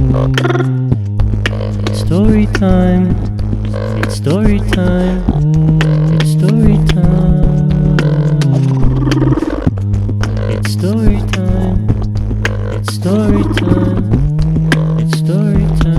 It's story time. It's story time. It's story time. It's story time. It's story time. It's story time.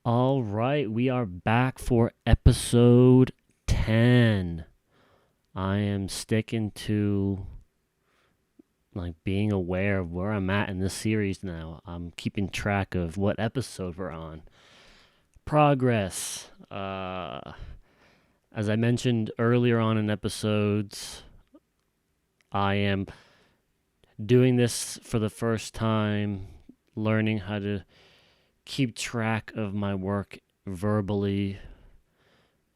All right, we are back for episode 10. I am sticking to being aware of where I'm at in this series now. I'm keeping track of what episode we're on. Progress. As I mentioned earlier on in episodes, I am doing this for the first time, learning how to keep track of my work verbally,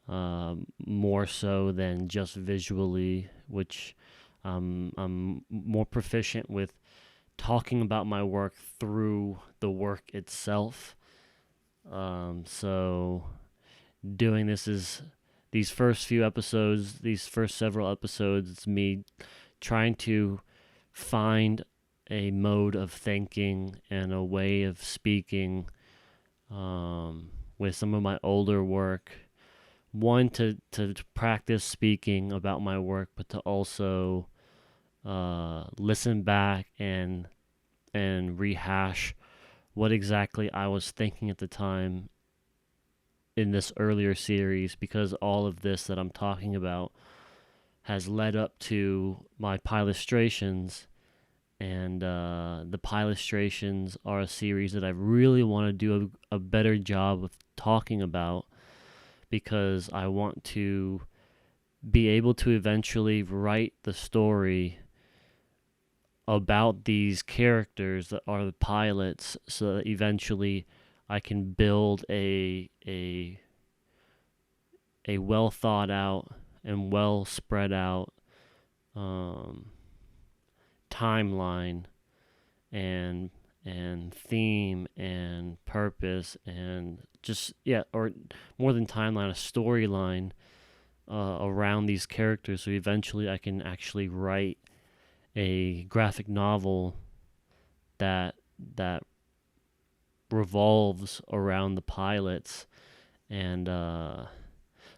more so than just visually, which I'm more proficient with talking about my work through the work itself. So doing this these first several episodes, it's me trying to find a mode of thinking and a way of speaking with some of my older work. One, to practice speaking about my work, but to also listen back and rehash what exactly I was thinking at the time in this earlier series, because all of this that I'm talking about has led up to my Peillustrations. And the Peillustrations are a series that I really want to do a better job of talking about, because I want to be able to eventually write the story about these characters that are the pilots, so that eventually I can build a well thought out and well spread out timeline and theme and purpose, and or more than timeline, a storyline around these characters, so eventually I can actually write a graphic novel that revolves around the pilots. And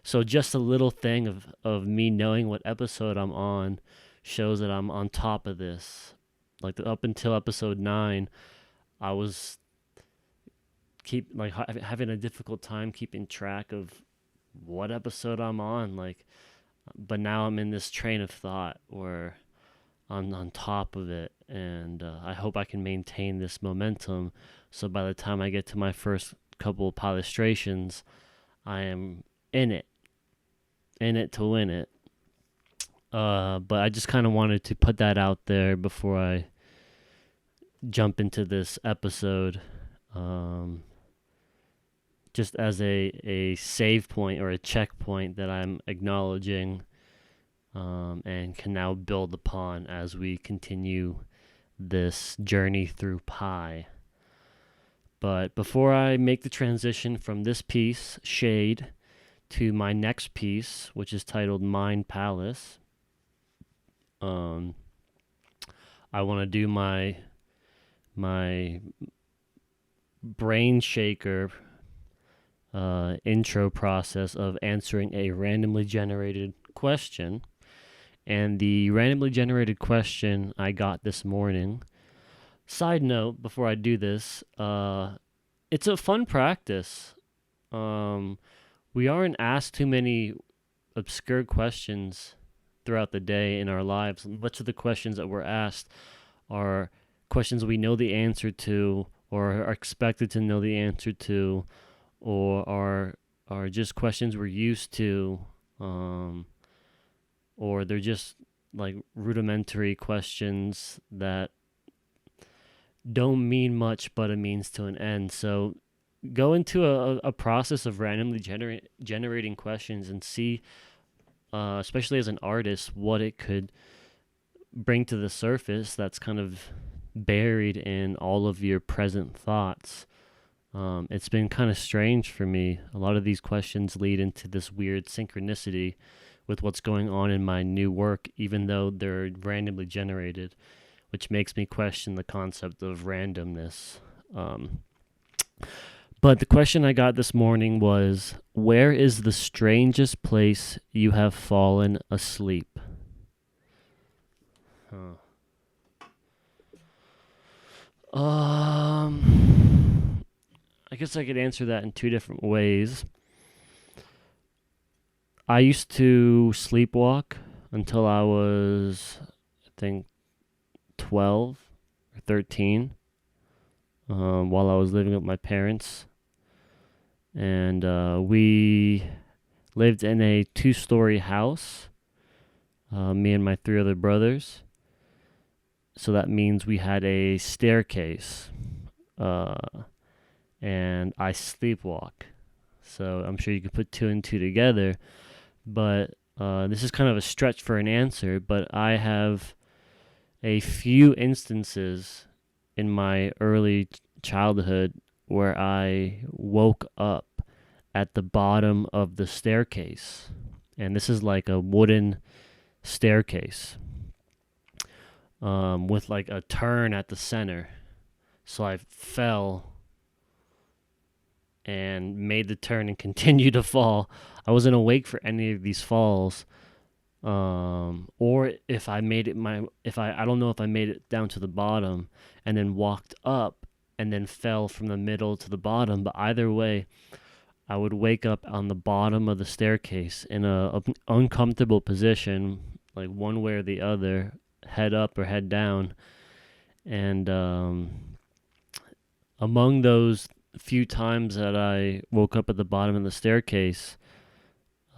so just a little thing of me knowing what episode I'm on shows that I'm on top of this. Up until episode 9, I was having a difficult time keeping track of what episode I'm on. But now I'm in this train of thought where I'm on top of it, and I hope I can maintain this momentum. So by the time I get to my first couple of Peillustrations, I am in it to win it. But I just kind of wanted to put that out there before I jump into this episode, just as a save point or a checkpoint that I'm acknowledging, and can now build upon as we continue this journey through Pi. But before I make the transition from this piece, Shade, to my next piece, which is titled Mind Palace, I want to do my brain shaker intro process of answering a randomly generated question. And the randomly generated question I got this morning. Side note, before I do this, it's a fun practice. We aren't asked too many obscure questions throughout the day in our lives. Much of the questions that we're asked are questions we know the answer to, or are expected to know the answer to, or are just questions we're used to, or they're just like rudimentary questions that don't mean much, but a means to an end. So go into a process of randomly generating questions and see, especially as an artist, what it could bring to the surface that's kind of buried in all of your present thoughts. It's been kind of strange for me. A lot of these questions lead into this weird synchronicity with what's going on in my new work, even though they're randomly generated, which makes me question the concept of randomness. But the question I got this morning was, where is the strangest place you have fallen asleep? I guess I could answer that in two different ways. I used to sleepwalk until I was, I think, 12 or 13, while I was living with my parents. And we lived in a 2-story house, me and my 3 other brothers. So that means we had a staircase, and I sleepwalk. So I'm sure you could put 2 and 2 together. But this is kind of a stretch for an answer, but I have a few instances in my early childhood where I woke up at the bottom of the staircase. And this is like a wooden staircase, with like a turn at the center. So I fell and made the turn and continued to fall. I wasn't awake for any of these falls. Or if I made it I don't know if I made it down to the bottom and then walked up and then fell from the middle to the bottom. But either way, I would wake up on the bottom of the staircase in a uncomfortable position, like one way or the other, head up or head down. And among those few times that I woke up at the bottom of the staircase,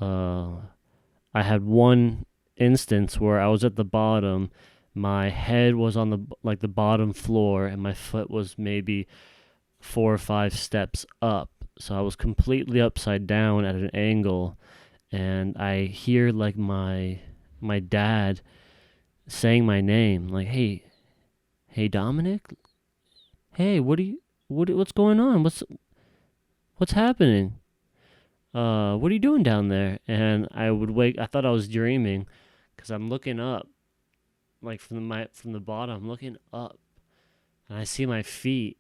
I had one instance where I was at the bottom. My head was on the bottom floor, and my foot was maybe 4 or 5 steps up. So I was completely upside down at an angle, and I hear like my dad saying my name, like, "Hey, Dominic. Hey, what's going on? What's happening? What are you doing down there?" And I would wake. I thought I was dreaming, because I'm looking up, like from the bottom. I'm looking up, and I see my feet,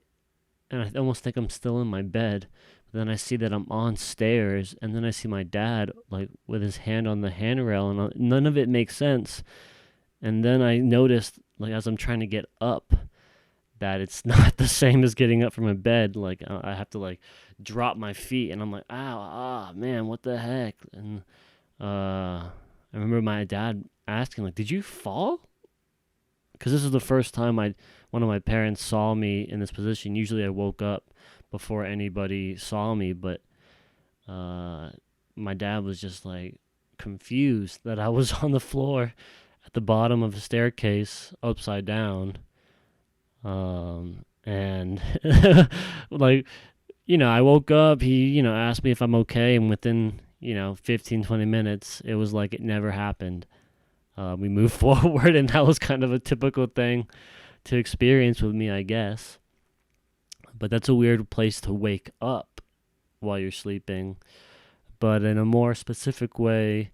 and I almost think I'm still in my bed. But then I see that I'm on stairs, and then I see my dad like with his hand on the handrail, and none of it makes sense. And then I noticed, like as I'm trying to get up, that it's not the same as getting up from a bed. Like I have to like drop my feet, and I'm like, man, what the heck? And I remember my dad asking, like, "Did you fall?" Because this is the first time one of my parents saw me in this position. Usually I woke up before anybody saw me, but my dad was just like confused that I was on the floor at the bottom of a staircase upside down. And like, I woke up, he, asked me if I'm okay, and within, 15, 20 minutes, it was like it never happened. We moved forward, and that was kind of a typical thing to experience with me, I guess. But that's a weird place to wake up while you're sleeping. But in a more specific way,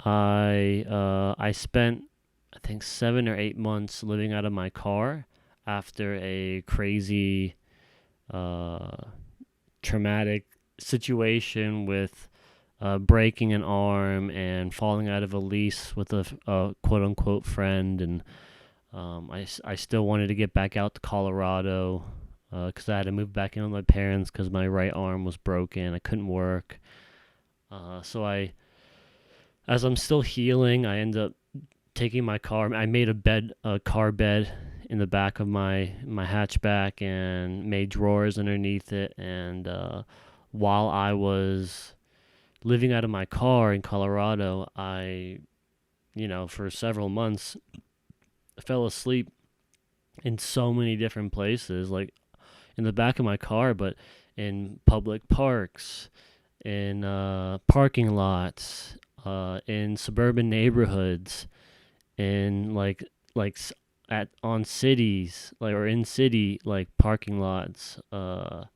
I spent, I think, 7 or 8 months living out of my car after a crazy, traumatic situation with breaking an arm and falling out of a lease with a quote-unquote friend. And I still wanted to get back out to Colorado because I had to move back in with my parents because my right arm was broken. I couldn't work. So I as I'm still healing, I end up taking my car. I made a car bed in the back of my hatchback and made drawers underneath it. And while I was living out of my car in Colorado, for several months, fell asleep in so many different places, like in the back of my car, but in public parks, in parking lots, in suburban neighborhoods, in at on cities, like, or in city like parking lots, like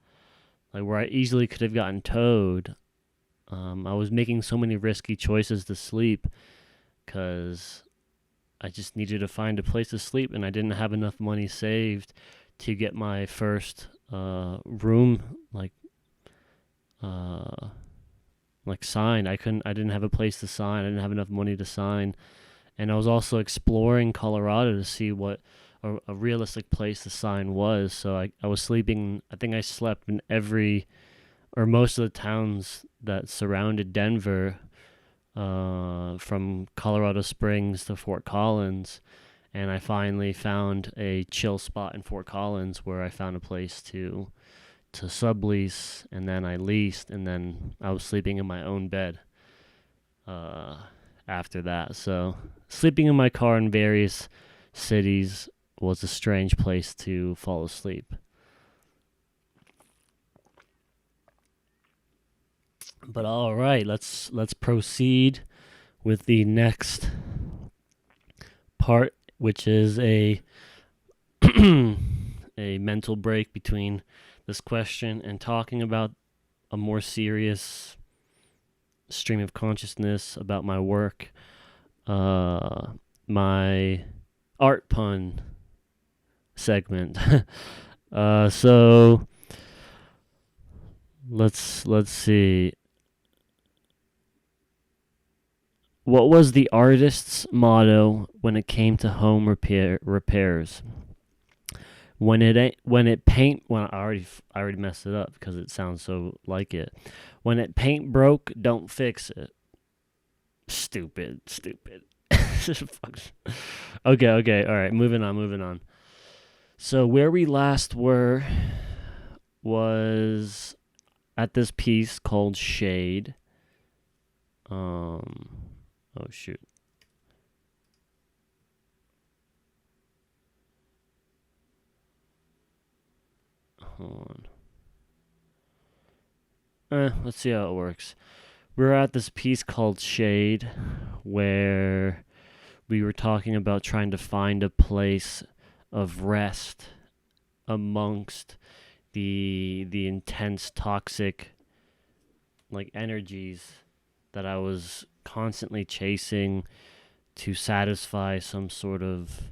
where I easily could have gotten towed. I was making so many risky choices to sleep because I just needed to find a place to sleep, and I didn't have enough money saved to get my first room uh, signed. I didn't have a place to sign. I didn't have enough money to sign, and I was also exploring Colorado to see what a realistic place to sign was. So I was sleeping. I think I slept in every or most of the towns that surrounded Denver, from Colorado Springs to Fort Collins, and I finally found a chill spot in Fort Collins where I found a place to sublease, and then I leased, and then I was sleeping in my own bed after that. So sleeping in my car in various cities was a strange place to fall asleep. But all right, let's proceed with the next part, which is a a mental break between this question and talking about a more serious stream of consciousness about my work, my art pun segment. So let's see. What was the artist's motto when it came to home repairs? When it paint when I already messed it up because it sounds so like it. When it paint broke, don't fix it. Stupid. Okay, all right, moving on. So where we last were was at this piece called Shade. Oh shoot. Hold on. Let's see how it works. We're at this piece called Shade, where we were talking about trying to find a place of rest amongst the intense toxic energies that I was constantly chasing to satisfy some sort of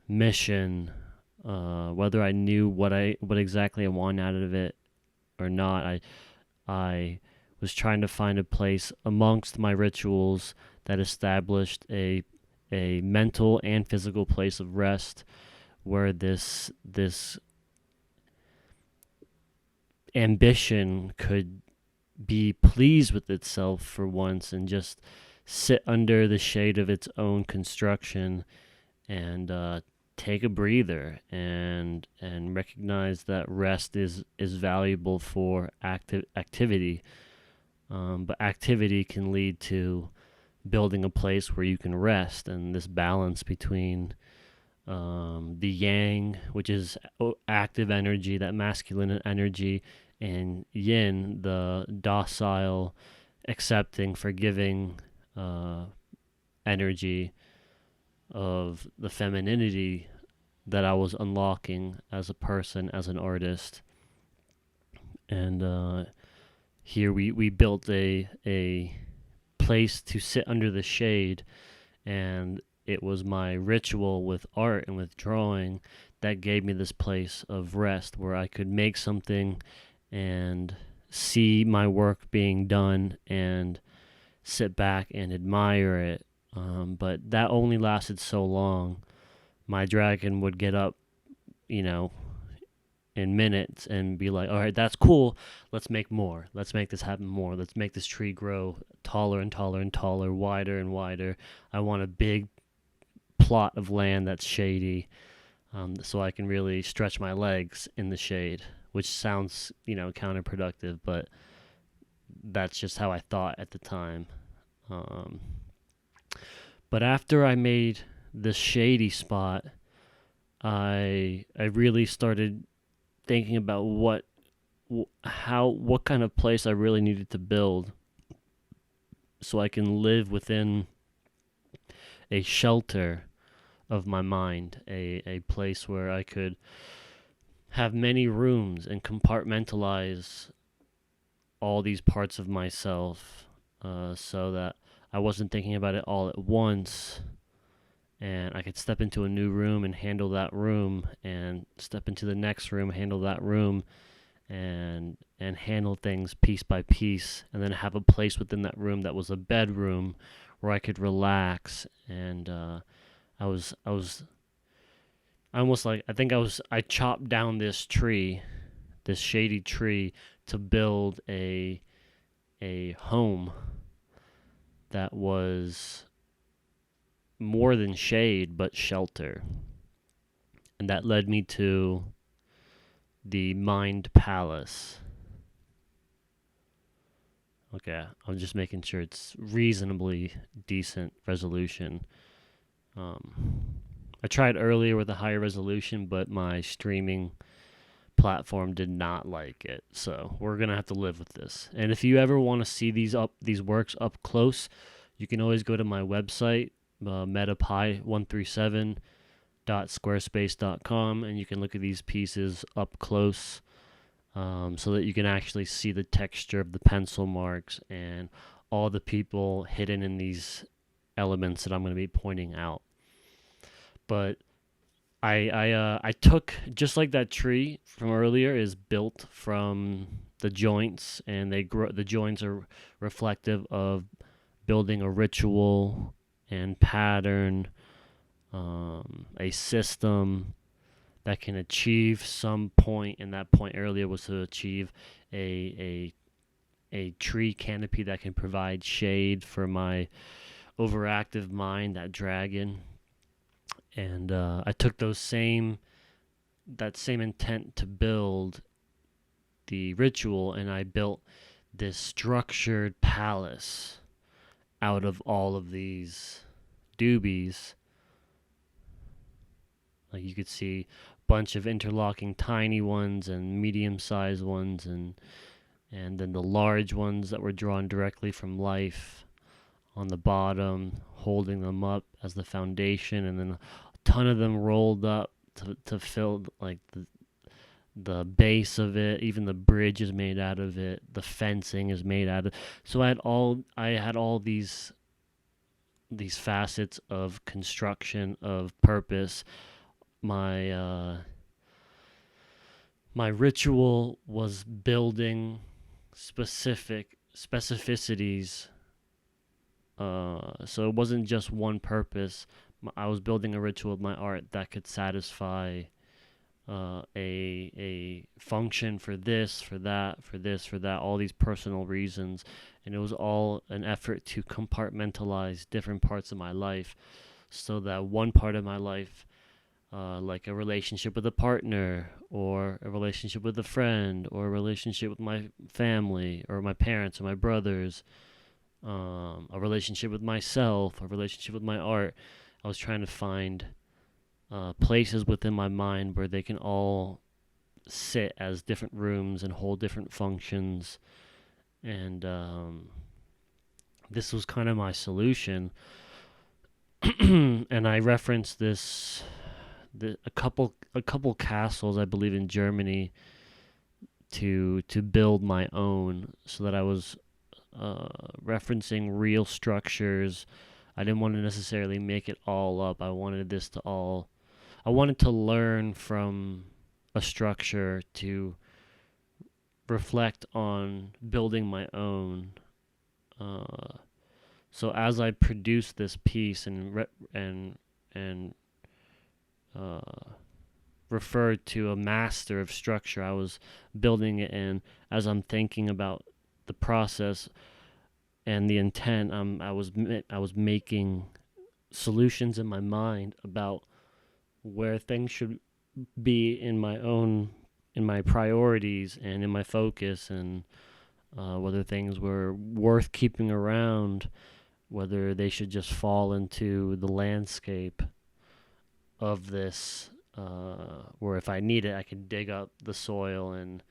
mission, whether I knew what exactly I wanted out of it or not. I was trying to find a place amongst my rituals that established a mental and physical place of rest where this ambition could be pleased with itself for once and just sit under the shade of its own construction and take a breather and recognize that rest is valuable for activity. But activity can lead to building a place where you can rest, and this balance between the yang, which is active energy, that masculine energy, and yin, the docile, accepting, forgiving energy of the femininity that I was unlocking as a person, as an artist. And here we built a place to sit under the shade, and it was my ritual with art and with drawing that gave me this place of rest where I could make something and see my work being done and sit back and admire it. But that only lasted so long. My dragon would get up, in minutes and be like, all right, that's cool. Let's make more. Let's make this happen more. Let's make this tree grow taller and taller and taller, wider and wider. I want a big plot of land that's shady, so I can really stretch my legs in the shade, which sounds, counterproductive, but that's just how I thought at the time. Um, but after I made this shady spot, I really started thinking about what kind of place I really needed to build so I can live within a shelter of my mind, a place where I could have many rooms and compartmentalize all these parts of myself, so that I wasn't thinking about it all at once, and I could step into a new room and handle that room, and step into the next room, handle that room, and handle things piece by piece, and then have a place within that room that was a bedroom where I could relax. And I almost like I chopped down this tree, this shady tree, to build a home that was more than shade but shelter. And that led me to the Mind Palace. Okay, I'm just making sure it's reasonably decent resolution. I tried earlier with a higher resolution, but my streaming platform did not like it, so we're gonna have to live with this. And if you ever want to see these works up close, you can always go to my website, metapie137.squarespace.com, and you can look at these pieces up close, so that you can actually see the texture of the pencil marks and all the people hidden in these elements that I'm going to be pointing out. But I took, just like that tree from earlier is built from the joints, and the joints are reflective of building a ritual and pattern, a system that can achieve some point, and that point earlier was to achieve a tree canopy that can provide shade for my overactive mind, that dragon. And I took that same intent to build the ritual, and I built this structured palace out of all of these doobies. Like, you could see a bunch of interlocking tiny ones and medium-sized ones, and then the large ones that were drawn directly from life on the bottom, holding them up as the foundation, and then a ton of them rolled up to fill like the base of it. Even the bridge is made out of it. The fencing is made out of. So I had all these facets of construction, of purpose. My ritual was building specificities. So it wasn't just one purpose. I was building a ritual of my art that could satisfy a function for this, for that, for this, for that, all these personal reasons. And it was all an effort to compartmentalize different parts of my life, so that one part of my life, like a relationship with a partner, or a relationship with a friend, or a relationship with my family, or my parents, or my brothers, a relationship with myself, a relationship with my art. I was trying to find places within my mind where they can all sit as different rooms and hold different functions. And this was kind of my solution. And I referenced a couple castles, I believe, in Germany to build my own, so that I was referencing real structures. I didn't want to necessarily make it all up. I wanted to learn from a structure to reflect on building my own. So as I produced this piece and referred to a master of structure. I was building it, and as I'm thinking about the process and the intent, I was making solutions in my mind about where things should be in my priorities and in my focus, and whether things were worth keeping around, whether they should just fall into the landscape of this, where if I need it, I can dig up the soil and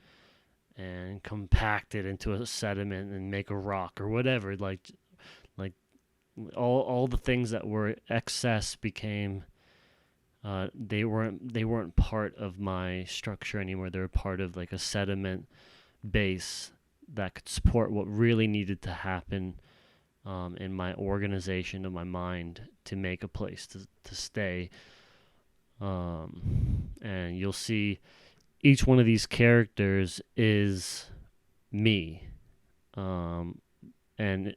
compact it into a sediment and make a rock or whatever. Like all the things that were excess became, they weren't part of my structure anymore. They were part of like a sediment base that could support what really needed to happen, in my organization of my mind to make a place to stay. And you'll see each one of these characters is me, and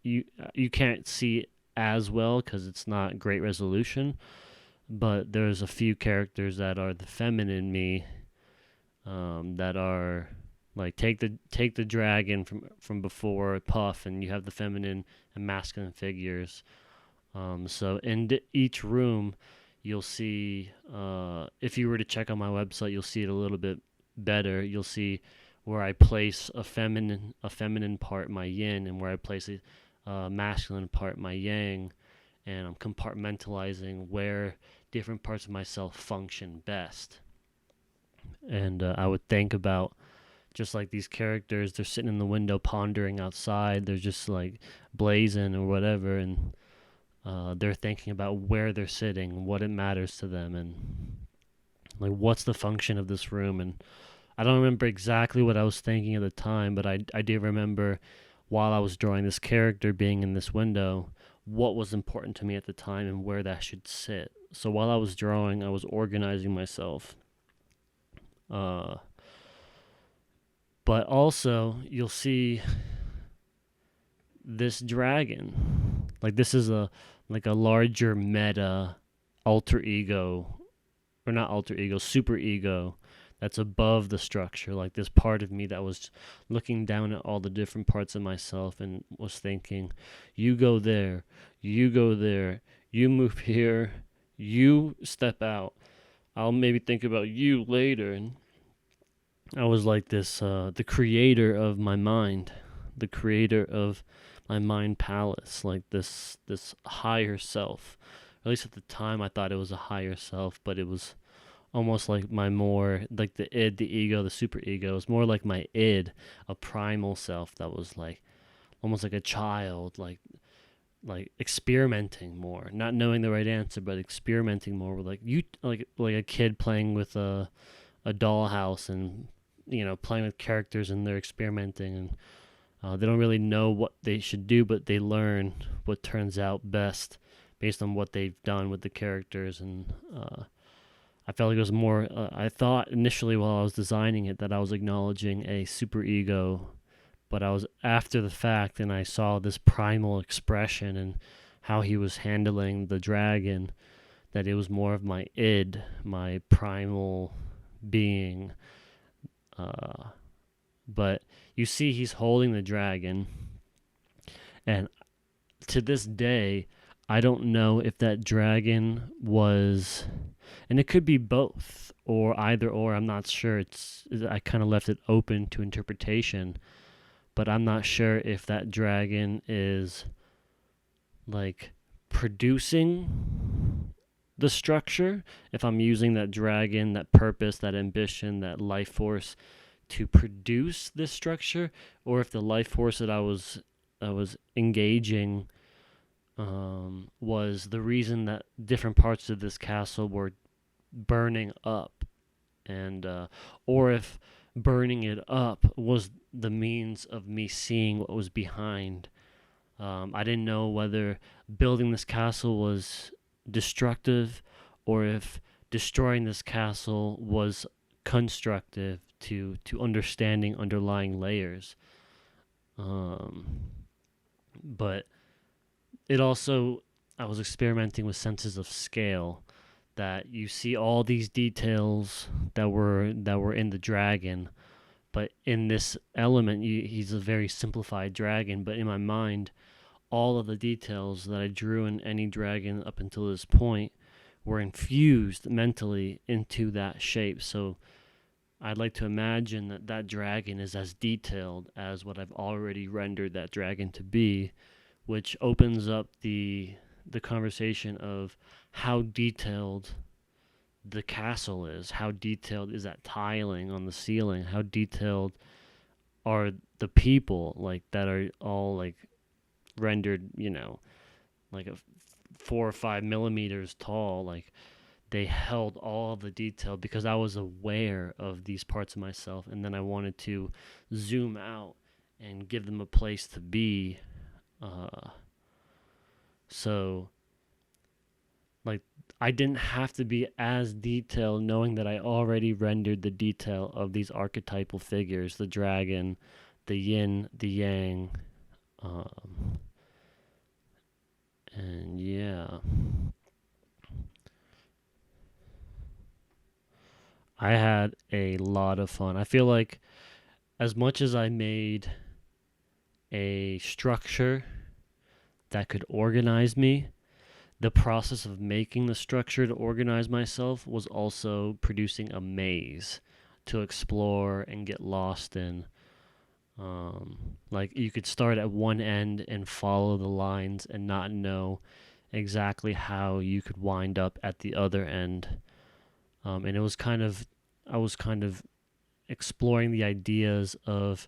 you can't see it as well because it's not great resolution, but there's a few characters that are the feminine me, that are like take the dragon from before Puff, and you have the feminine and masculine figures. So in each room, you'll see, if you were to check on my website, you'll see it a little bit better. You'll see where I place a feminine part, my yin, and where I place a masculine part, my yang, and I'm compartmentalizing where different parts of myself function best. And I would think about just like these characters, they're sitting in the window pondering outside. They're just like blazing or whatever, and they're thinking about where they're sitting, what it matters to them, and like what's the function of this room. And I don't remember exactly what I was thinking at the time, but I do remember while I was drawing this character being in this window, what was important to me at the time and where that should sit. So while I was drawing, I was organizing myself. But also, you'll see this dragon. Like this is a larger meta alter ego, or not alter ego, super ego that's above the structure. Like this part of me that was looking down at all the different parts of myself and was thinking, you go there, you go there, you move here, you step out. I'll maybe think about you later. And I was like this, the creator of my mind, the creator of my mind palace, like this higher self. At least at the time, I thought it was a higher self, but it was almost like my more like the id, the ego, the super ego. It was more like my id, a primal self that was like almost like a child, like experimenting more, not knowing the right answer, but experimenting more with like a kid playing with a dollhouse and playing with characters, and they're experimenting, and they don't really know what they should do, but they learn what turns out best based on what they've done with the characters. And I felt like it was more, I thought initially while I was designing it that I was acknowledging a super ego, but I was after the fact and I saw this primal expression and how he was handling the dragon, that it was more of my id, my primal being. But you see he's holding the dragon, and to this day I don't know if that dragon was, and it could be both or either or, I'm not sure. I kind of left it open to interpretation, but I'm not sure if that dragon is like producing the structure, if I'm using that dragon, that purpose, that ambition, that life force to produce this structure, or if the life force that I was engaging was the reason that different parts of this castle were burning up, and or if burning it up was the means of me seeing what was behind. I didn't know whether building this castle was destructive or if destroying this castle was constructive to understanding underlying layers. But it also, I was experimenting with senses of scale, that you see all these details that were in the dragon, but in this element, he's a very simplified dragon. But in my mind, all of the details that I drew in any dragon up until this point were infused mentally into that shape. So I'd like to imagine that that dragon is as detailed as what I've already rendered that dragon to be, which opens up the conversation of how detailed the castle is. How detailed is that tiling on the ceiling? How detailed are the people, like, that are all like rendered, like a 4 or 5 millimeters tall. Like, they held all the detail because I was aware of these parts of myself, and then I wanted to zoom out and give them a place to be. So, like, I didn't have to be as detailed, knowing that I already rendered the detail of these archetypal figures: the dragon, the yin, the yang. Um, and yeah, I had a lot of fun. I feel like as much as I made a structure that could organize me, the process of making the structure to organize myself was also producing a maze to explore and get lost in. Like, you could start at one end and follow the lines and not know exactly how you could wind up at the other end. And I was kind of exploring the ideas of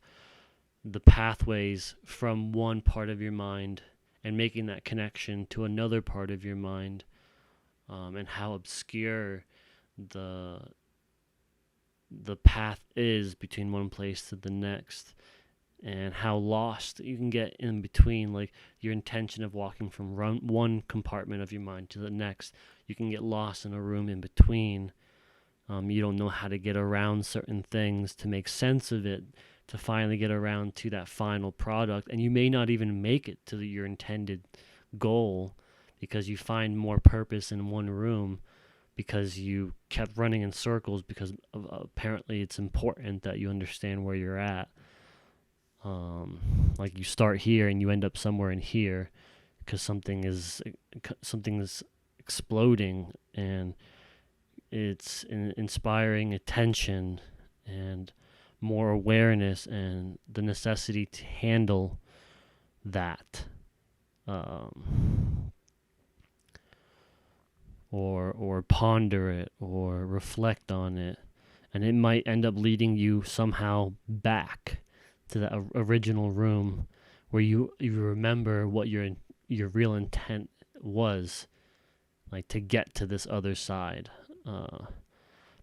the pathways from one part of your mind and making that connection to another part of your mind, and how obscure the the path is between one place to the next, and how lost you can get in between, like, your intention of walking from one compartment of your mind to the next. You can get lost in a room in between. You don't know how to get around certain things to make sense of it, to finally get around to that final product. And you may not even make it to your intended goal because you find more purpose in one room because you kept running in circles because apparently it's important that you understand where you're at. Like, you start here and you end up somewhere in here because something is exploding, and it's inspiring attention and more awareness and the necessity to handle that, or ponder it or reflect on it, and it might end up leading you somehow back to the original room where you remember what your real intent was, like, to get to this other side.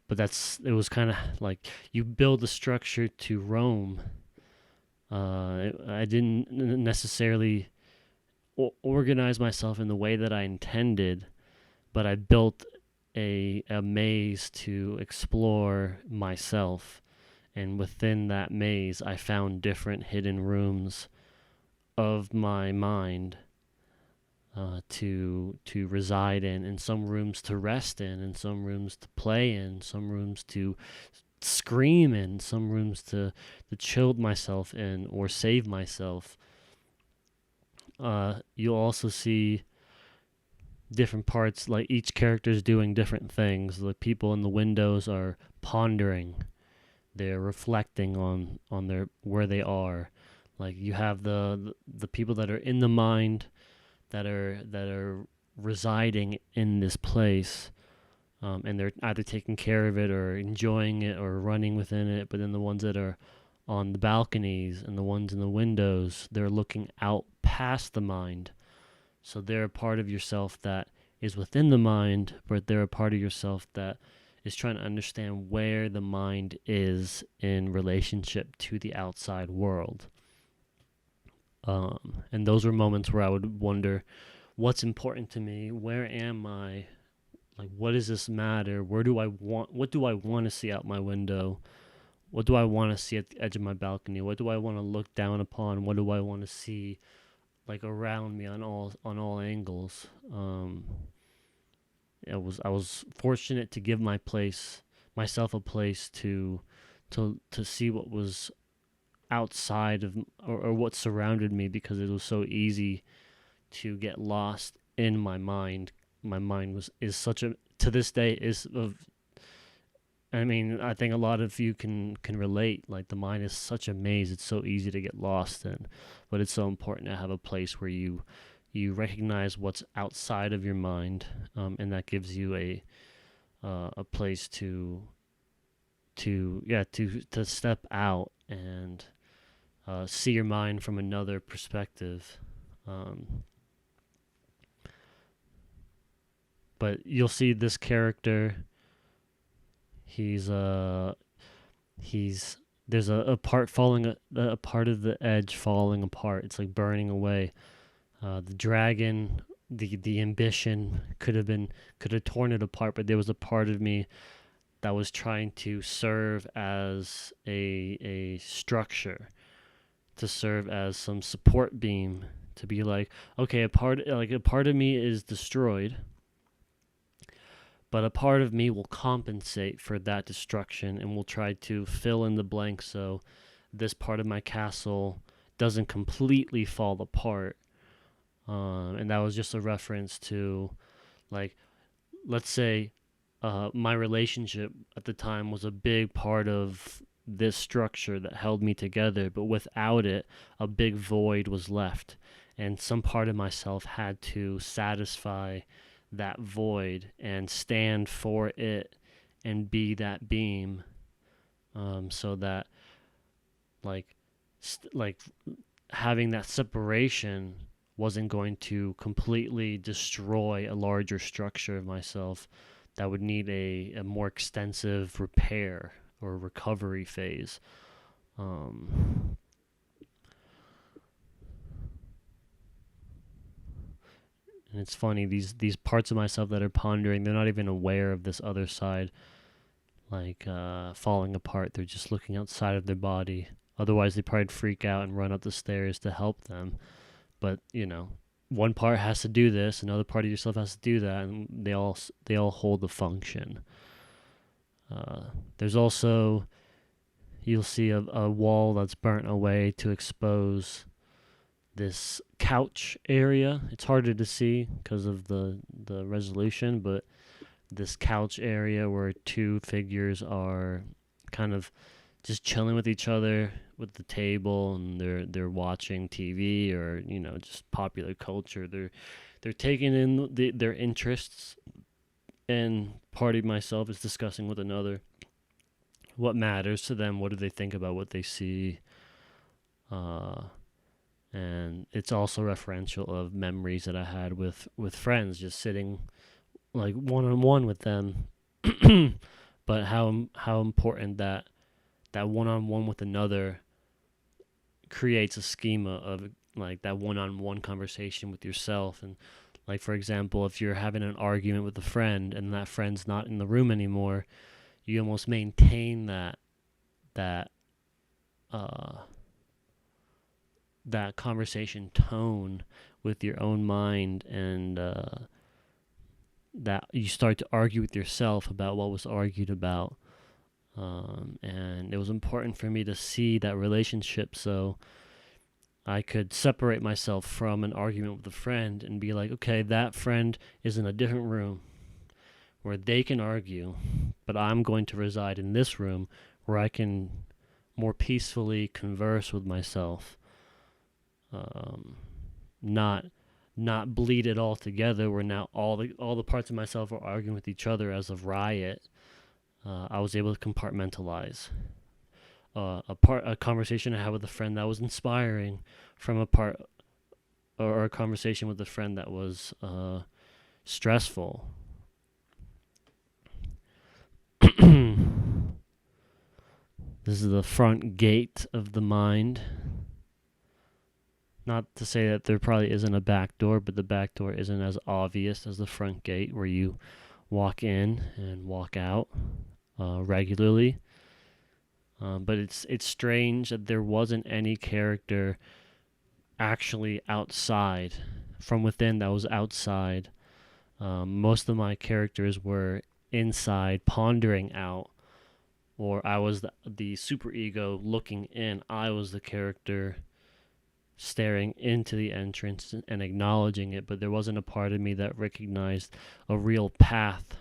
But it was kind of like you build a structure to roam. I didn't necessarily organize myself in the way that I intended, but I built a maze to explore myself. And within that maze, I found different hidden rooms of my mind, to reside in, and some rooms to rest in, and some rooms to play in, some rooms to scream in, some rooms to chill myself in or save myself. You'll also see different parts, like each character is doing different things. The people in the windows are pondering, they're reflecting on their where they are. Like, you have the people that are in the mind, that are residing in this place, and they're either taking care of it or enjoying it or running within it. But then the ones that are on the balconies and the ones in the windows, they're looking out past the mind. So they're a part of yourself that is within the mind, but they're a part of yourself that is trying to understand where the mind is in relationship to the outside world. And those were moments where I would wonder, what's important to me? Where am I? Like, what does this matter? What do I want to see out my window? What do I want to see at the edge of my balcony? What do I want to look down upon? What do I want to see, like, around me on all angles? I was fortunate to give myself a place to see what was outside of, or what surrounded me, because it was so easy to get lost in my mind. My mind is such a, to this day is of, I mean, I think a lot of you can relate. Like, the mind is such a maze; it's so easy to get lost in. But it's so important to have a place where you recognize what's outside of your mind, and that gives you a place to step out and see your mind from another perspective. Um, but you'll see this character. He's he's there's a part falling, a part of the edge falling apart. It's like burning away. The dragon, the ambition could have torn it apart, but there was a part of me that was trying to serve as a structure, to serve as some support beam, to be like, okay, a part of me is destroyed, but a part of me will compensate for that destruction and will try to fill in the blank so this part of my castle doesn't completely fall apart. And that was just a reference to, like, let's say my relationship at the time was a big part of this structure that held me together, but without it, a big void was left. And some part of myself had to satisfy that void and stand for it and be that beam, so that, like, like having that separation wasn't going to completely destroy a larger structure of myself that would need a more extensive repair or recovery phase. Um, and it's funny, these parts of myself that are pondering, they're not even aware of this other side, like falling apart. They're just looking outside of their body. Otherwise, they probably freak out and run up the stairs to help them. But one part has to do this, another part of yourself has to do that, and they all hold the function. There's also, you'll see a wall that's burnt away to expose this couch area. It's harder to see because of the resolution, but this couch area where two figures are kind of just chilling with each other with the table, and they're watching TV, or just popular culture. They're taking in their interests, and part of myself is discussing with another what matters to them. What do they think about what they see? And it's also referential of memories that I had with friends, just sitting like one on one with them. But how important that one on one with another creates a schema of, like, that one on one conversation with yourself. And, like, for example, if you're having an argument with a friend and that friend's not in the room anymore, you almost maintain that that conversation tone with your own mind, and that you start to argue with yourself about what was argued about. And it was important for me to see that relationship, so I could separate myself from an argument with a friend and be like, okay, that friend is in a different room where they can argue, but I'm going to reside in this room where I can more peacefully converse with myself. Not bleed it all together, where now all the parts of myself are arguing with each other as a riot. I was able to compartmentalize a conversation I had with a friend that was inspiring from or a conversation with a friend that was stressful. This is the front gate of the mind. Not to say that there probably isn't a back door, but the back door isn't as obvious as the front gate, where you walk in and walk out regularly. But it's strange that there wasn't any character actually outside, from within, that was outside Most of my characters were inside pondering out, or I was the super ego looking in. I was the character staring into the entrance and acknowledging it, but there wasn't a part of me that recognized a real path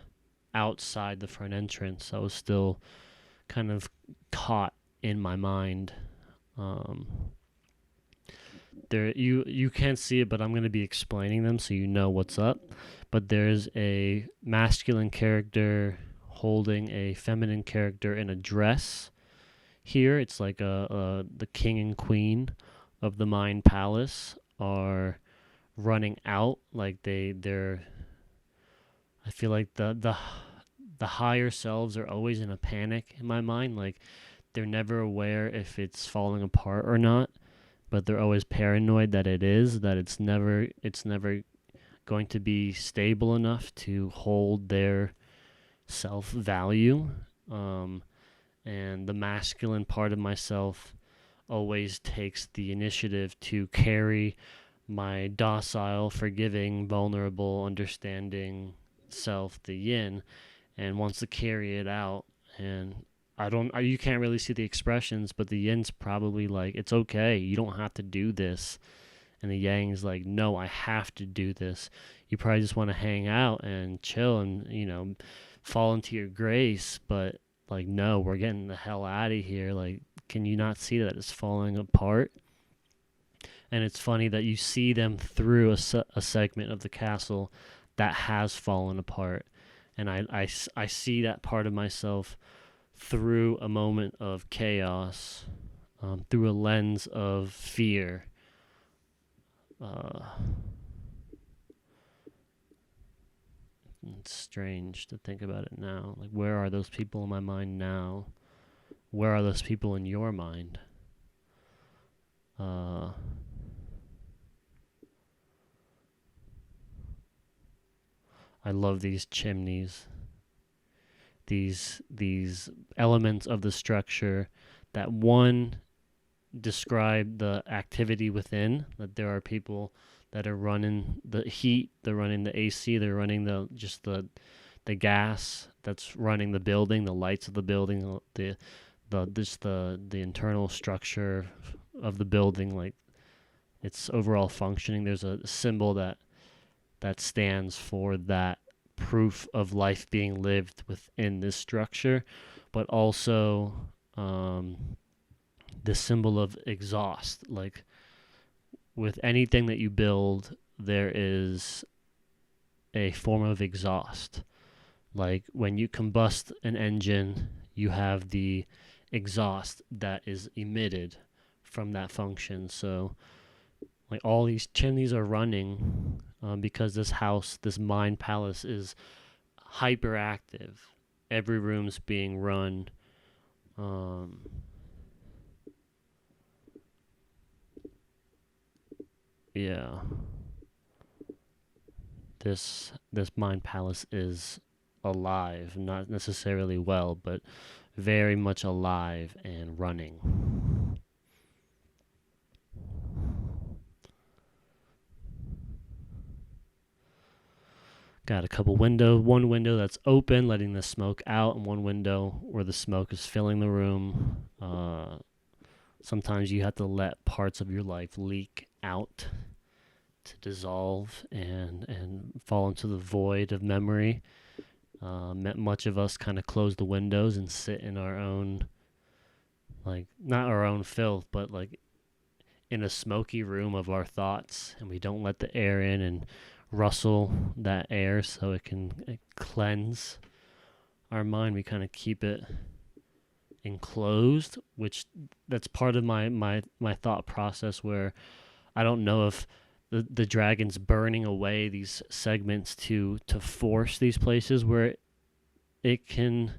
outside the front entrance. I was still kind of caught in my mind. Um, there, you can't see it, but I'm going to be explaining them so you know what's up. But there's a masculine character holding a feminine character in a dress. Here, it's like the king and queen of the Mind Palace are running out. Like they're. I feel like the higher selves are always in a panic in my mind. Like they're never aware if it's falling apart or not, but they're always paranoid that it is, that it's never going to be stable enough to hold their self value. And the masculine part of myself always takes the initiative to carry my docile, forgiving, vulnerable, understanding self, the yin, and wants to carry it out. And you can't really see the expressions, but the yin's probably like, it's okay, you don't have to do this. And the yang's like, no, I have to do this. You probably just want to hang out and chill and, fall into your grace. But like, no, we're getting the hell out of here. Like, can you not see that it's falling apart? And it's funny that you see them through a segment of the castle that has fallen apart. And I see that part of myself through a moment of chaos, through a lens of fear. It's strange to think about it now. Like, where are those people in my mind now? Where are those people in your mind? I love these chimneys. These elements of the structure that one describe the activity within, that there are people that are running the heat, they're running the AC, they're running the gas that's running the building, the lights of the building, the internal structure of the building, like its overall functioning. There's a symbol that stands for that proof of life being lived within this structure, but also the symbol of exhaust. Like with anything that you build, there is a form of exhaust. Like when you combust an engine, you have the exhaust that is emitted from that function. So like all these chimneys are running because this house, this mind palace, is hyperactive. Every room's being run. Yeah. This mind palace is alive, not necessarily well, but very much alive and running. Got a couple windows, one window that's open, letting the smoke out, and one window where the smoke is filling the room. Sometimes you have to let parts of your life leak out to dissolve and fall into the void of memory. Much of us kind of close the windows and sit in our own, like, not our own filth, but like in a smoky room of our thoughts, and we don't let the air in and rustle that air so it can cleanse our mind. We kind of keep it enclosed, which that's part of my thought process, where I don't know if the dragon's burning away these segments to force these places where it can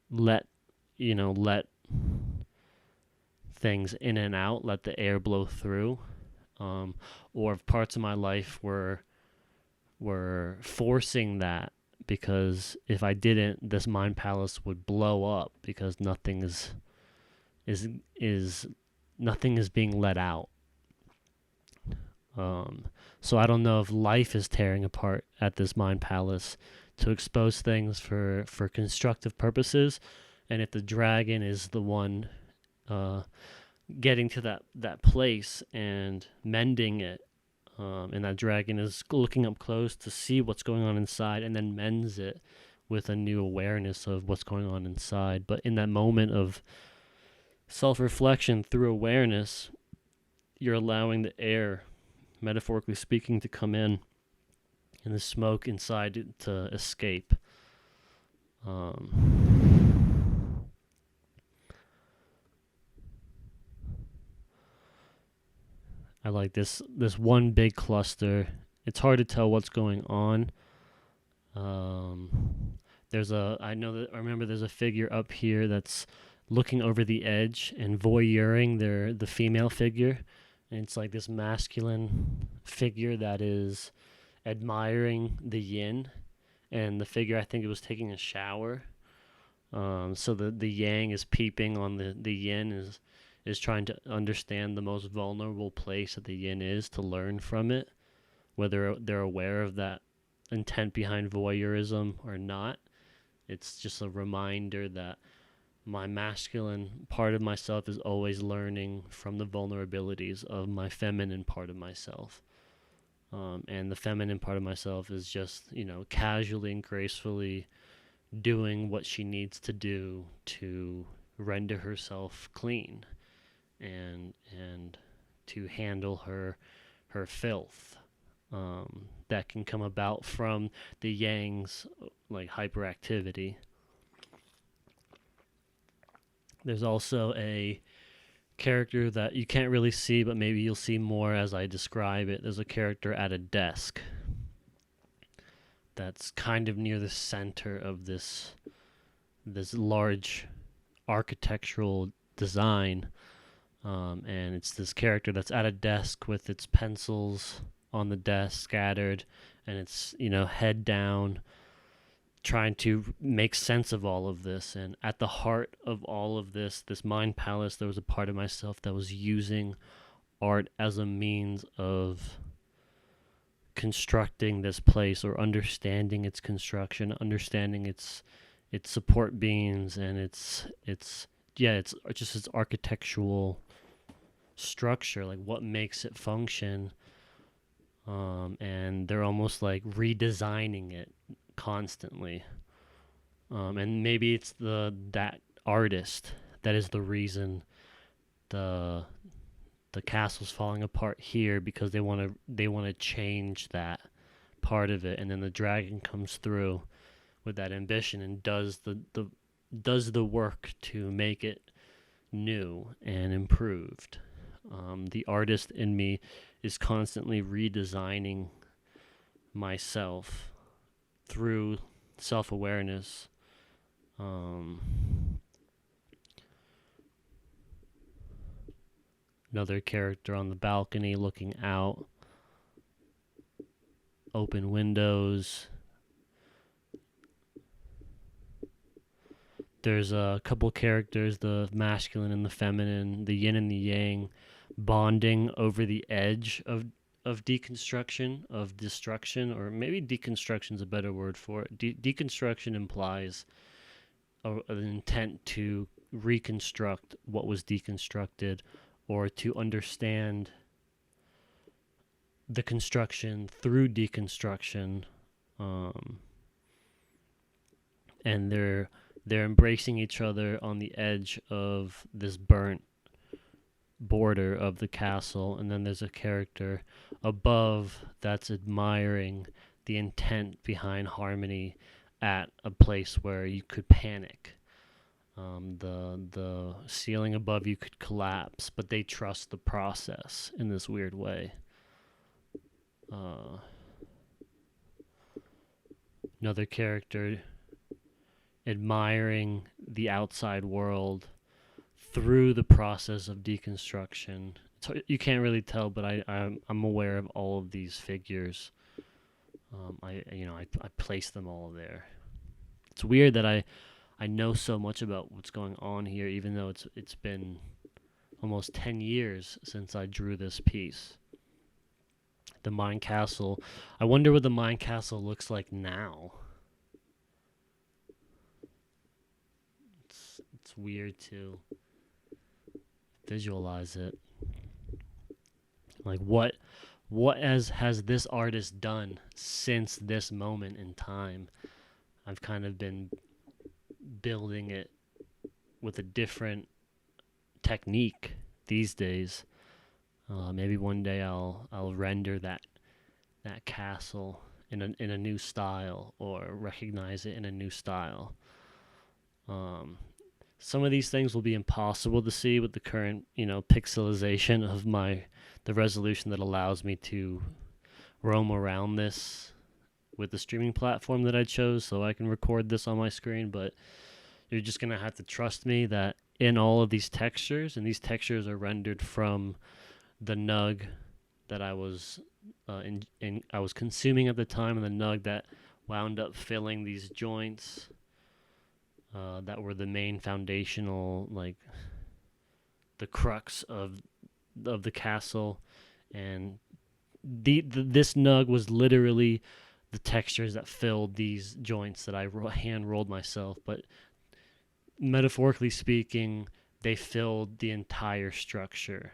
let things in and out, let the air blow through, or if parts of my life were forcing that, because if I didn't, this mind palace would blow up because nothing is being let out. So I don't know if life is tearing apart at this mind palace to expose things for constructive purposes, and if the dragon is the one uh, getting to that place and mending it, and that dragon is looking up close to see what's going on inside and then mends it with a new awareness of what's going on inside. But in that moment of self-reflection through awareness, you're allowing the air, metaphorically speaking, to come in and the smoke inside to escape. I like this one big cluster. It's hard to tell what's going on. I remember there's a figure up here that's looking over the edge and voyeuring the female figure, and it's like this masculine figure that is admiring the yin, and the figure, I think it was taking a shower. So the yang is peeping on the yin, is trying to understand the most vulnerable place that the yin is to learn from it, whether they're aware of that intent behind voyeurism or not. It's just a reminder that my masculine part of myself is always learning from the vulnerabilities of my feminine part of myself. And the feminine part of myself is just, casually and gracefully doing what she needs to do to render herself clean and to handle her filth, that can come about from the yang's like hyperactivity. There's also a character that you can't really see, but maybe you'll see more as I describe it. There's a character at a desk that's kind of near the center of this large architectural design, and it's this character that's at a desk with its pencils on the desk scattered, and it's head down, trying to make sense of all of this. And at the heart of all of this mind palace, there was a part of myself that was using art as a means of constructing this place, or understanding its construction, understanding its support beams, and it's just its architectural structure, like what makes it function. And they're almost like redesigning it constantly. And maybe it's that artist that is the reason the castle's falling apart here, because they want to change that part of it, and then the dragon comes through with that ambition and does the work to make it new and improved. The artist in me is constantly redesigning myself through self-awareness. Another character on the balcony looking out, open windows. There's a couple characters, the masculine and the feminine, the yin and the yang, bonding over the edge of deconstruction, of destruction, or maybe deconstruction is a better word for it. Deconstruction implies an intent to reconstruct what was deconstructed, or to understand the construction through deconstruction. And they're embracing each other on the edge of this burnt border of the castle, and then there's a character above that's admiring the intent behind harmony at a place where you could panic. The ceiling above you could collapse, but they trust the process in this weird way. Another character admiring the outside world through the process of deconstruction. You can't really tell, but I'm aware of all of these figures. I place them all there. It's weird that I know so much about what's going on here, even though it's been almost 10 years since I drew this piece. the Mind Castle. I wonder what the Mind Castle looks like now. It's weird to visualize it. Like what has this artist done since this moment in time? I've kind of been building it with a different technique these days. Maybe one day I'll render that castle in a new style, or recognize it in a new style. Um, some of these things will be impossible to see with the current, pixelization of the resolution that allows me to roam around this with the streaming platform that I chose, so I can record this on my screen. But you're just gonna have to trust me that in all of these textures, and these textures are rendered from the nug that I was I was consuming at the time, and the nug that wound up filling these joints that were the main foundational, like the crux of the castle. And this nug was literally the textures that filled these joints that I hand rolled myself. But metaphorically speaking, they filled the entire structure,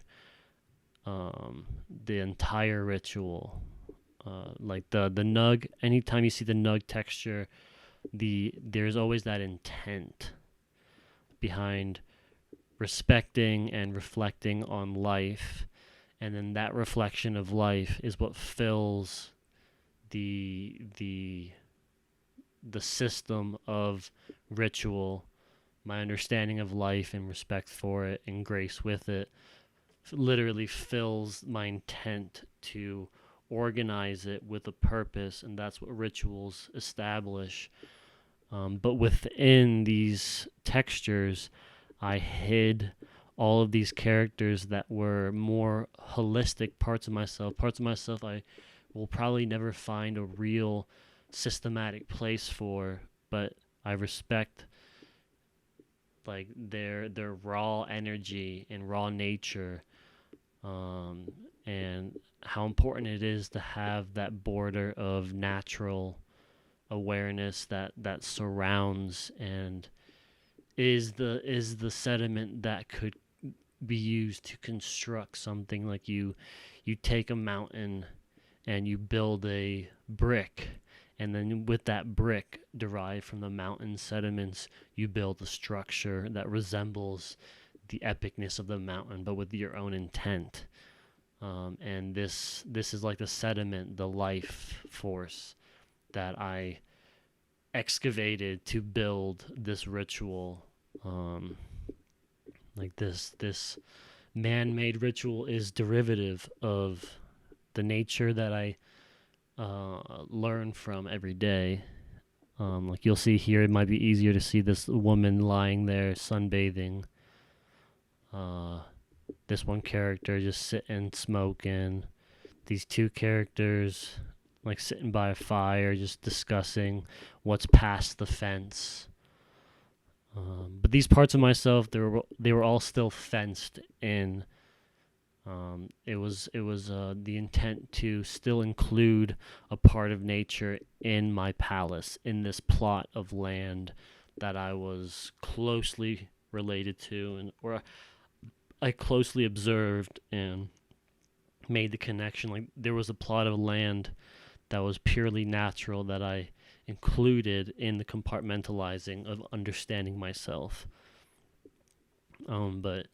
the entire ritual. Like the nug, anytime you see the nug texture, there's always that intent behind respecting and reflecting on life, and then that reflection of life is what fills the system of ritual. My understanding of life and respect for it and grace with it literally fills my intent to organize it with a purpose, and that's what rituals establish. But within these textures, I hid all of these characters that were more holistic parts of myself I will probably never find a real systematic place for, but I respect like their raw energy and raw nature, and how important it is to have that border of natural awareness that surrounds and is the sediment that could be used to construct something. Like you take a mountain and you build a brick, and then with that brick derived from the mountain sediments, you build a structure that resembles the epicness of the mountain, but with your own intent. And this is like the sediment, the life force that I excavated to build this ritual. Like this man-made ritual is derivative of the nature that I learn from every day. Like you'll see here, it might be easier to see this woman lying there sunbathing. This one character just sitting smoking. These two characters like sitting by a fire just discussing what's past the fence. But these parts of myself, they were all still fenced in. It was the intent to still include a part of nature in my palace, in this plot of land that I was closely related to, or I closely observed and made the connection. Like there was a plot of land that was purely natural that I included in the compartmentalizing of understanding myself. But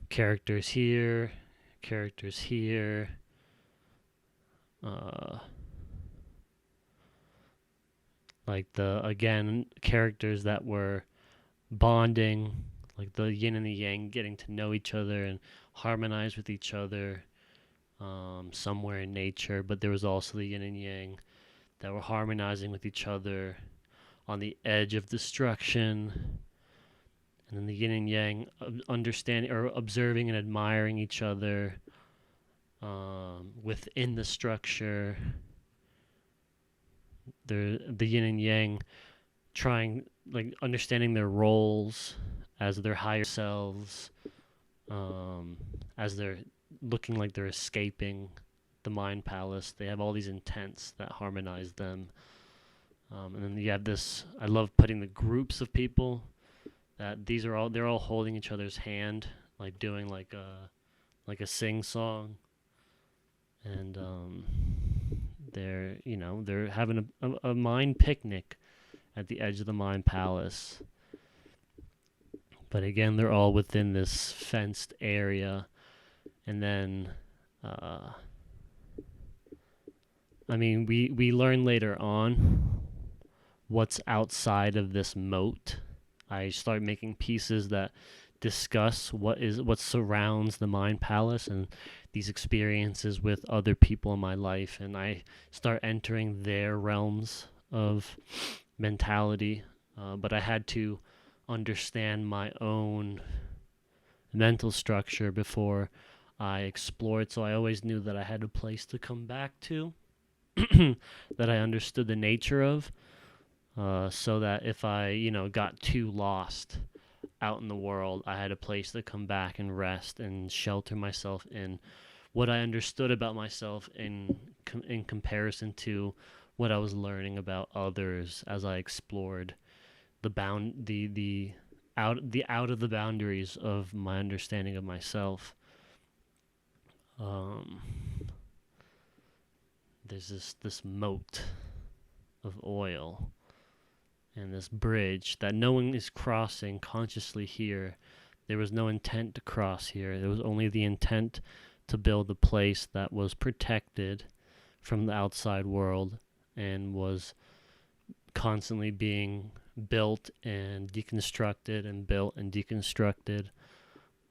characters here, like again, characters that were bonding, like the yin and the yang, getting to know each other and harmonize with each other, somewhere in nature. But there was also the yin and yang that were harmonizing with each other on the edge of destruction. And then the yin and yang understanding or observing and admiring each other within the structure. The yin and yang trying, like, understanding their roles as their higher selves, as they're looking like they're escaping the mind palace. They have all these intents that harmonize them. And then you have this, I love putting the groups of people that they're all holding each other's hand, like doing like a sing song. And they're having a mind picnic at the edge of the mind palace. But again, they're all within this fenced area. And then, we learn later on what's outside of this moat. I start making pieces that discuss what surrounds the mind palace and these experiences with other people in my life, and I start entering their realms of mentality. But I had to understand my own mental structure before I explored, so I always knew that I had a place to come back to that I understood the nature of, so that if I, got too lost out in the world, I had a place to come back and rest and shelter myself in what I understood about myself in comparison to what I was learning about others as I explored the out of the boundaries of my understanding of myself. There's this moat of oil and this bridge that no one is crossing consciously here. There was no intent to cross here. There was only the intent to build a place that was protected from the outside world and was constantly being built and deconstructed and built and deconstructed.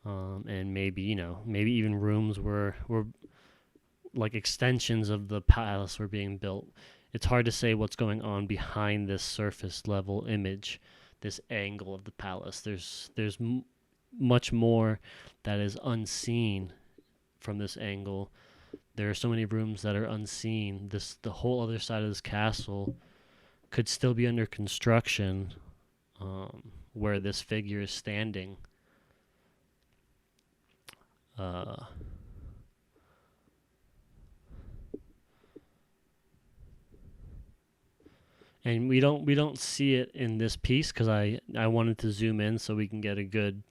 And maybe even rooms were like extensions of the palace were being built. It's hard to say what's going on behind this surface level image, this angle of the palace. There's much more that is unseen from this angle. There are so many rooms that are unseen. The whole other side of this castle could still be under construction, where this figure is standing. And we don't see it in this piece because I wanted to zoom in so we can get a good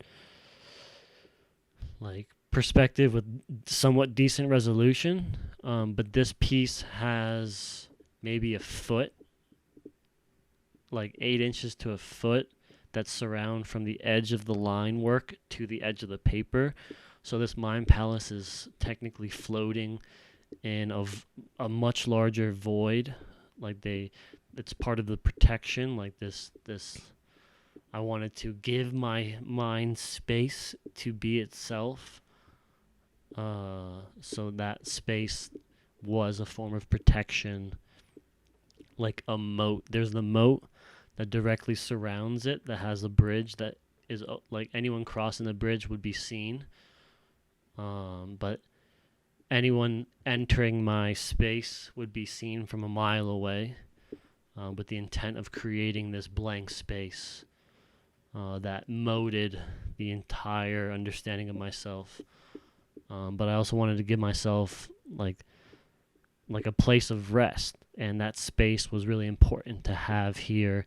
perspective with somewhat decent resolution. But this piece has maybe a foot, like 8 inches to a foot, that surround from the edge of the line work to the edge of the paper. So this mind palace is technically floating in a much larger void. It's part of the protection. This I wanted to give my mind space to be itself. So that space was a form of protection, like a moat. There's the moat that directly surrounds it, that has a bridge that is like anyone crossing the bridge would be seen. But anyone entering my space would be seen from a mile away, with the intent of creating this blank space that molded the entire understanding of myself. But I also wanted to give myself like a place of rest, and that space was really important to have here,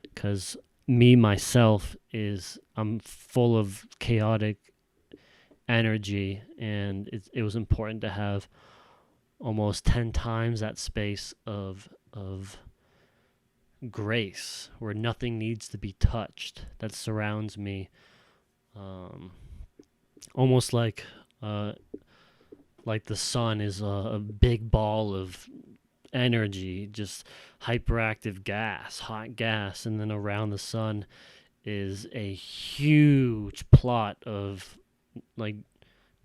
because myself I'm full of chaotic energy, and it was important to have almost 10 times that space of grace where nothing needs to be touched, that surrounds me, almost like the sun is a big ball of energy, just hyperactive gas, hot gas, and then around the sun is a huge plot of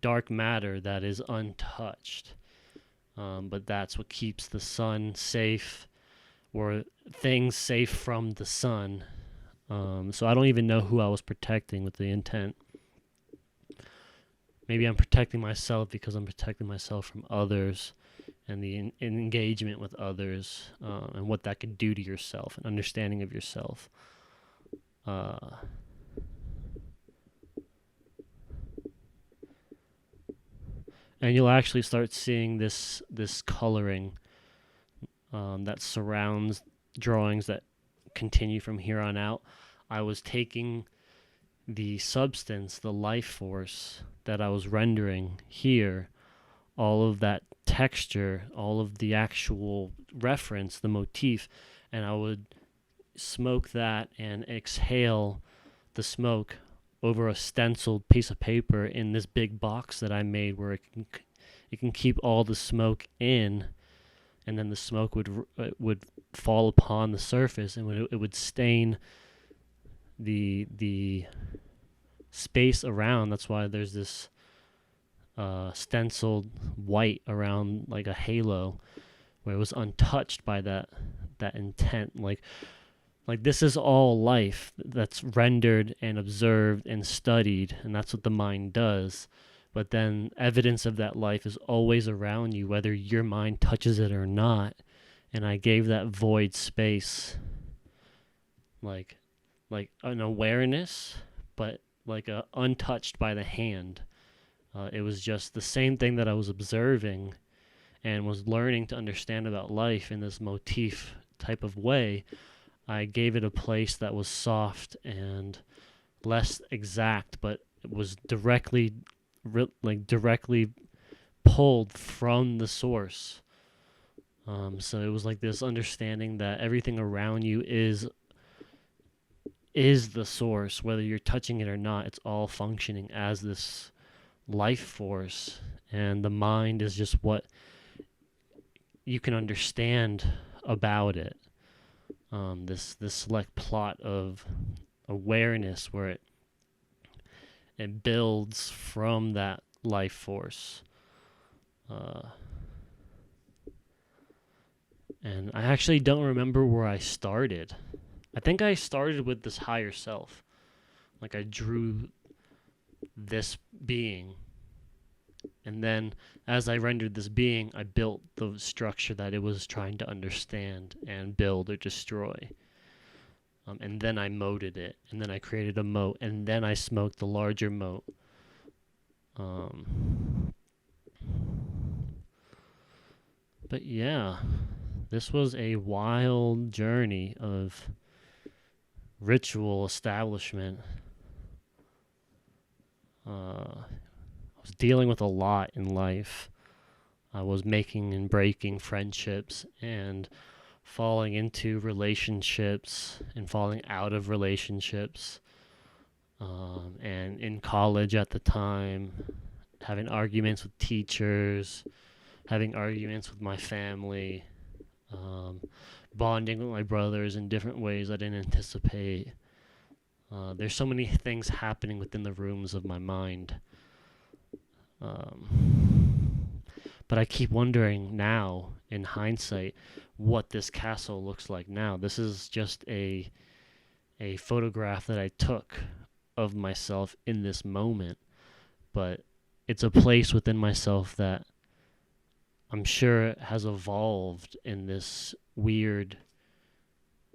dark matter that is untouched. But that's what keeps the sun safe, or things safe from the sun. So I don't even know who I was protecting with the intent. Maybe I'm protecting myself because I'm protecting myself from others and the engagement with others, and what that could do to yourself, and understanding of yourself. and you'll actually start seeing this coloring that surrounds drawings that continue from here on out. I was taking the substance, the life force that I was rendering here, all of that texture, all of the actual reference, the motif, and I would smoke that and exhale the smoke over a stenciled piece of paper in this big box that I made where it can keep all the smoke in, and then the smoke would fall upon the surface and it would stain the space around. That's why there's this stenciled white around like a halo, where it was untouched by that intent. Like this is all life that's rendered and observed and studied, and that's what the mind does. But then evidence of that life is always around you, whether your mind touches it or not. And I gave that void space like an awareness, but like untouched by the hand. It was just the same thing that I was observing and was learning to understand about life in this motif type of way. I gave it a place that was soft and less exact, but it was directly pulled from the source. So it was like this understanding that everything around you is the source, whether you're touching it or not. It's all functioning as this life force, and the mind is just what you can understand about it. This select plot of awareness where it builds from that life force. And I actually don't remember where I started. I think I started with this higher self. Like I drew this being, and then as I rendered this being, I built the structure that it was trying to understand and build or destroy. And then I moted it, and then I created a moat, and then I smoked the larger moat. But yeah, this was a wild journey of ritual establishment. I was dealing with a lot in life. I was making and breaking friendships and falling into relationships and falling out of relationships. And in college at the time, having arguments with teachers, having arguments with my family, bonding with my brothers in different ways I didn't anticipate. There's so many things happening within the rooms of my mind. But I keep wondering now, in hindsight, what this castle looks like now. This is just a photograph that I took of myself in this moment, but it's a place within myself that I'm sure has evolved in this weird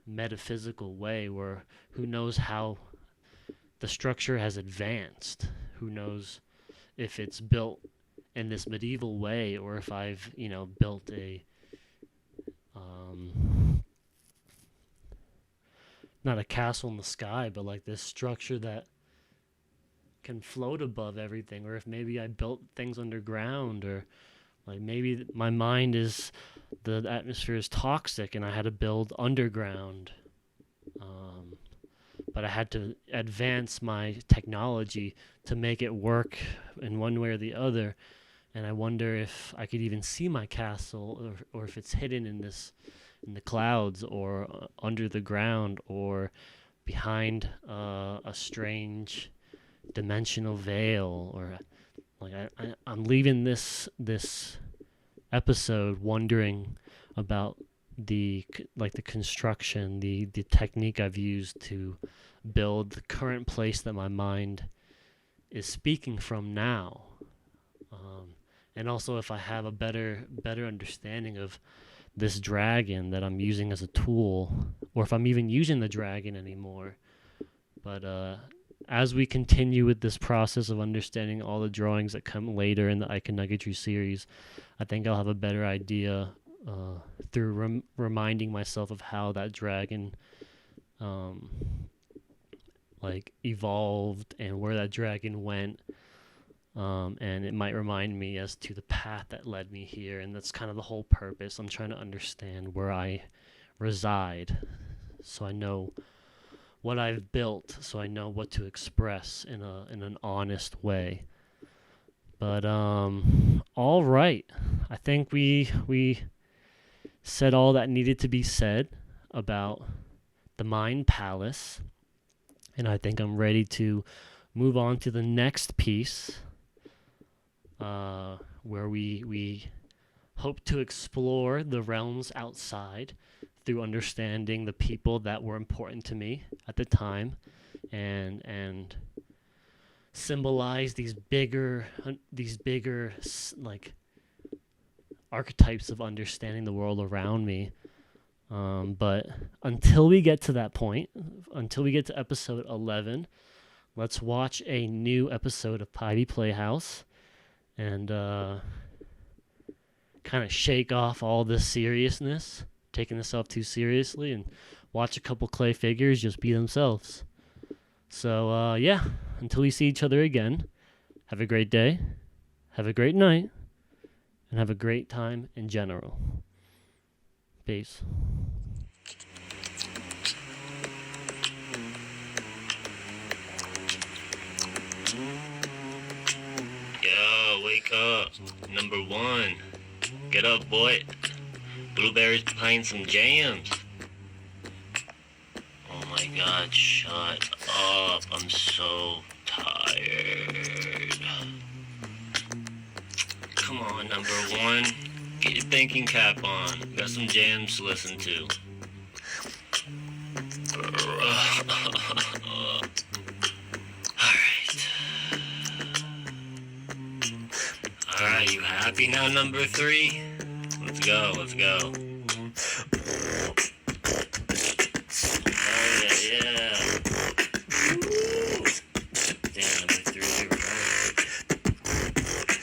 metaphysical way where who knows how the structure has advanced. Who knows if it's built in this medieval way or if I've, built a not a castle in the sky, but like this structure that can float above everything, or if maybe I built things underground, or like maybe my mind is, the atmosphere is toxic and I had to build underground. But I had to advance my technology to make it work in one way or the other. And I wonder if I could even see my castle, or if it's hidden in the clouds, or under the ground, or behind a strange dimensional veil, or like I'm leaving this episode wondering about the construction, the technique I've used to build the current place that my mind is speaking from now, and also if I have a better understanding of this dragon that I'm using as a tool, or if I'm even using the dragon anymore. But as we continue with this process of understanding all the drawings that come later in the iconography series, I think I'll have a better idea through reminding myself of how that dragon like evolved and where that dragon went. And it might remind me as to the path that led me here, and that's kind of the whole purpose. I'm trying to understand where I reside, so I know what I've built, so I know what to express in an honest way. But all right, I think we said all that needed to be said about the Mind Palace, and I think I'm ready to move on to the next piece, where we hope to explore the realms outside through understanding the people that were important to me at the time, and symbolize these bigger like archetypes of understanding the world around me. But until we get to that point, until we get to episode 11, let's watch a new episode of Peibi Playhouse and kind of shake off all this seriousness, taking this too seriously, and watch a couple clay figures just be themselves. So, yeah, until we see each other again, have a great day, have a great night, and have a great time in general. Peace. Yo, wake up. Number 1. Get up, boy. Blueberries behind some jams. Oh my god, shut up. I'm so tired. Come on, number 1. Get your thinking cap on. Got some jams to listen to. Alright, you happy now, number 3? Let's go. Oh, yeah. Damn, number 3, you're right.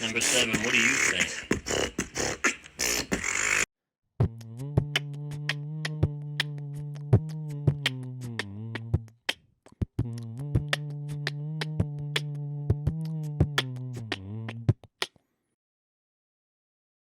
Number 7, what do you think?